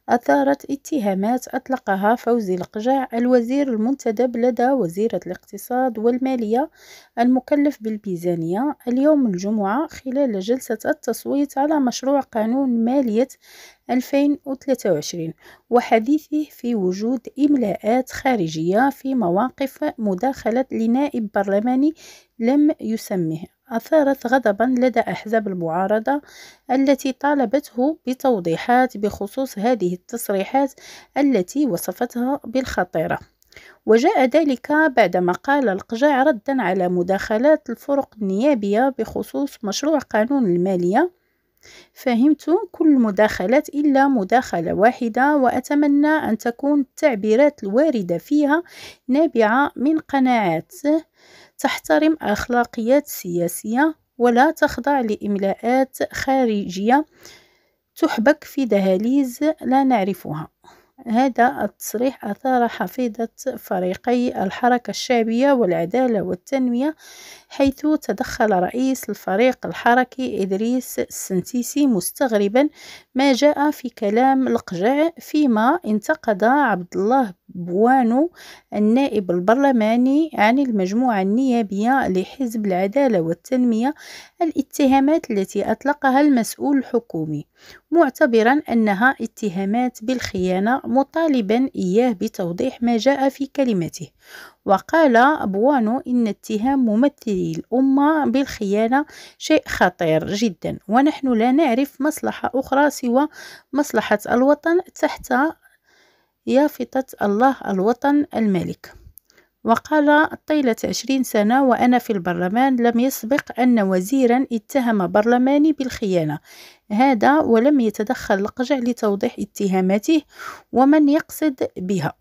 أثارت اتهامات أطلقها فوزي القجع الوزير المنتدب لدى وزيرة الاقتصاد والمالية المكلف بالميزانية اليوم الجمعة خلال جلسة التصويت على مشروع قانون مالية 2023 وحديثه في وجود إملاءات خارجية في مواقف مداخلة لنائب برلماني لم يسمه أثارت غضبا لدى أحزاب المعارضة التي طالبته بتوضيحات بخصوص هذه التصريحات التي وصفتها بالخطيرة. وجاء ذلك بعدما قال القجع ردا على مداخلات الفرق النيابية بخصوص مشروع قانون المالية: فهمت كل المداخلات إلا مداخلة واحدة، وأتمنى أن تكون التعبيرات الواردة فيها نابعة من قناعات تحترم أخلاقيات سياسية ولا تخضع لإملاءات خارجية تحبك في دهاليز لا نعرفها. هذا التصريح أثار حفيظة فريقي الحركة الشعبية والعدالة والتنمية، حيث تدخل رئيس الفريق الحركي إدريس السنتيسي مستغربا ما جاء في كلام القجع، فيما انتقد عبد الله بوانو النائب البرلماني عن المجموعة النيابية لحزب العدالة والتنمية الاتهامات التي أطلقها المسؤول الحكومي، معتبرا أنها اتهامات بالخيانة، مطالبا إياه بتوضيح ما جاء في كلمته. وقال بوانو إن اتهام ممثلي الأمة بالخيانة شيء خطير جدا، ونحن لا نعرف مصلحة أخرى سوى مصلحة الوطن تحت يافطة الله الوطن الملك. وقال: طيلة 20 سنة وأنا في البرلمان لم يسبق أن وزيرا اتهم برلماني بالخيانة، هذا ولم يتدخل القجع لتوضيح اتهاماته ومن يقصد بها.